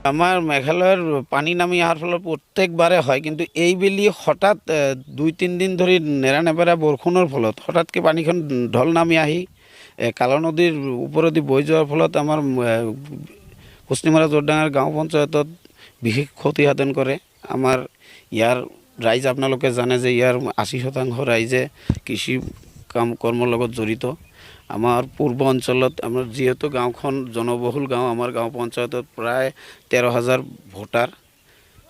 আমাৰ মেঘালয়েৰ পানি নামি আসাৰ ফলে প্ৰত্যেকবাৰে হয়, কিন্তু এইবেলি হঠাৎ 2-3 দিন ধৰে নেৰানেপেৰা বৰষুণৰ ফলত হঠাৎকে পানীখন ঢল নামি আহি কালা নদীৰ ওপৰেদি বৈ যোৱাৰ ফলত আমাৰ পশ্চিমৰা জোৰডাঙাৰ গাঁও পঞ্চায়তত বিশেষ ক্ষতিসাধন কৰে। আমাৰ ইয়াৰ ৰাইজ আপোনালোকে জানে যে ইয়াৰ 80% ৰাইজে কৃষি কাম কৰ্মৰ লগত জড়িত। আমাৰ পূৰ্ব অঞ্চলত আমাৰ যেহেতু গাঁওখন জনবহুল গাঁও, আমাৰ গাঁও পঞ্চায়তত প্ৰায় 13,000 ভোটাৰ।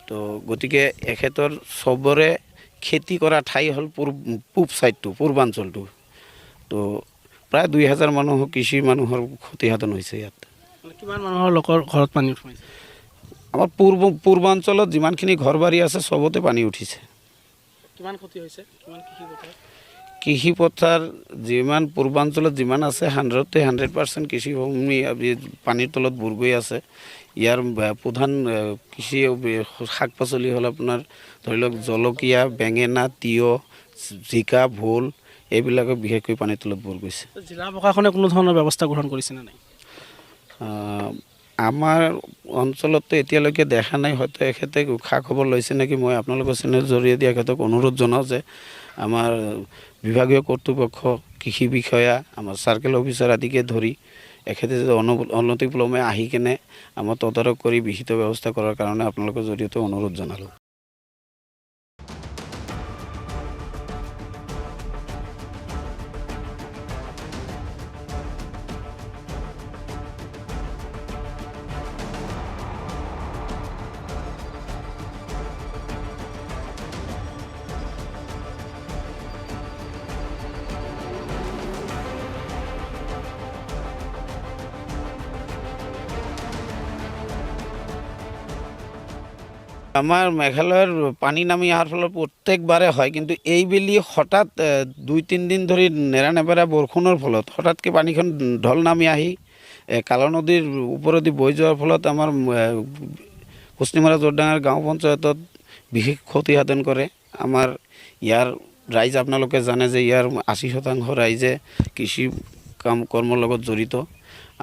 তো গতিকে এখেতৰ চবৰে খেতি কৰা ঠাই হ'ল পূব ছাইডটো, পূৰ্বাঞ্চলটো। তো প্ৰায় 2,000 মানুহৰ কৃষি মানুহৰ ক্ষতিসাধন হৈছে ইয়াত। কিমান মানুহৰ লোকৰ ঘৰত পানী সোমাইছে? আমাৰ পূৰ্বাঞ্চলত যিমানখিনি ঘৰ বাৰী আছে চবতে পানী উঠিছে। কিমান ক্ষতি হৈছে? কিমান কৃষি পথাৰ যিমান পূৰ্বাঞ্চলত যিমান আছে 100% কৃষিভূমি পানীৰ তলত বুৰ গৈ আছে। ইয়াৰ প্ৰধান কৃষি শাক পাচলি হ'ল আপোনাৰ ধৰি লওক জলকীয়া, বেঙেনা, তিয়ঁহ, জিকা, ভোল এইবিলাকে বিশেষকৈ পানীৰ তলত বুৰ গৈছে। জিলা প্ৰশাসনে কোনো ধৰণৰ ব্যৱস্থা গ্ৰহণ কৰিছেনে নাই? আমাৰ অঞ্চলতো এতিয়ালৈকে দেখা নাই, হয়তো এখেতে খা খবৰ লৈছে নেকি। মই আপোনালোকৰ চেনেলৰ জৰিয়তে এখেতক অনুৰোধ জনাওঁ যে আমাৰ বিভাগীয় কৰ্তৃপক্ষ, কৃষি বিষয়া, আমাৰ চাৰ্কেল অফিচাৰ আদিকে ধৰি এখেতে যদি অনতিপলমে আহি কেনে আমাৰ তদাৰক কৰি বিহিত ব্যৱস্থা কৰাৰ কাৰণে আপোনালোকৰ জৰিয়তে অনুৰোধ জনালোঁ। আমাৰ মেঘালয়ৰ পানী নামি অহাৰ ফলত প্ৰত্যেকবাৰে হয়, কিন্তু এইবেলি হঠাৎ 2-3 দিন ধৰি নেৰানেপেৰা বৰষুণৰ ফলত হঠাৎকে পানীখন ঢল নামি আহি কালা নদীৰ ওপৰেদি বৈ যোৱাৰ ফলত আমাৰ পশ্চিমৰা জোৰডাঙাৰ গাঁও পঞ্চায়তত বিশেষ ক্ষতিসাধন কৰে। আমাৰ ইয়াৰ ৰাইজ আপোনালোকে জানে যে ইয়াৰ 80% ৰাইজে কৃষি কাম কৰ্মৰ লগত জড়িত।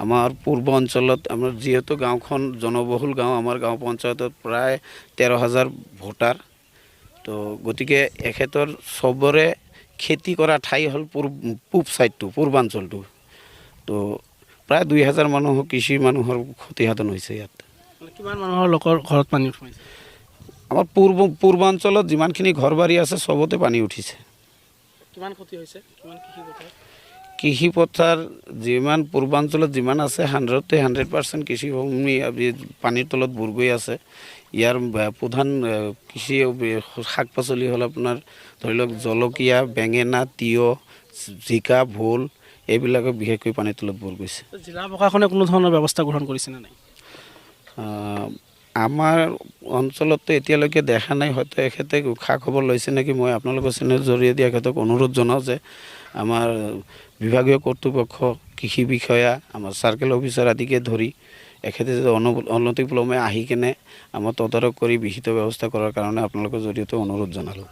আমাৰ পূৰ্ব অঞ্চলত আমাৰ যেহেতু গাঁওখন জনবহুল গাঁও, আমাৰ গাঁও পঞ্চায়তত প্ৰায় 13,000 ভোটাৰ। তো গতিকে এখেতৰ চবৰে খেতি কৰা ঠাই হ'ল পূব ছাইডটো, পূৰ্বাঞ্চলটো। তো প্ৰায় 2,000 মানুহৰ কৃষি মানুহৰ ক্ষতিসাধন হৈছে ইয়াত। কিমান মানুহৰ লোকৰ ঘৰত পানী সোমাইছে? আমাৰ পূৰ্বাঞ্চলত যিমানখিনি ঘৰ বাৰী আছে চবতে পানী উঠিছে। কিমান ক্ষতি হৈছে? কিমান কৃষি পথাৰ যিমান পূৰ্বাঞ্চলত যিমান আছে 100% কৃষিভূমি পানীৰ তলত বুৰ গৈ আছে। ইয়াৰ প্ৰধান কৃষি শাক পাচলি হ'ল আপোনাৰ ধৰি লওক জলকীয়া, বেঙেনা, তিয়ঁহ, জিকা, ভোল এইবিলাকে বিশেষকৈ পানীৰ তলত বুৰ গৈছে। জিলা প্ৰশাসনে কোনো ধৰণৰ ব্যৱস্থা গ্ৰহণ কৰিছেনে নাই? আমাৰ অঞ্চলতো এতিয়ালৈকে দেখা নাই, হয়তো এখেতে খা খবৰ লৈছে নেকি। মই আপোনালোকৰ চেনেলৰ জৰিয়তে এখেতক অনুৰোধ জনাওঁ যে আমাৰ বিভাগীয় কৰ্তৃপক্ষ, কৃষি বিষয়া, আমাৰ চাৰ্কেল অফিচাৰ আদিকে ধৰি এখেতে যদি অনতিপলমে আহি কেনে আমাৰ তদাৰক কৰি বিহিত ব্যৱস্থা কৰাৰ কাৰণে আপোনালোকৰ জৰিয়তে অনুৰোধ জনালোঁ।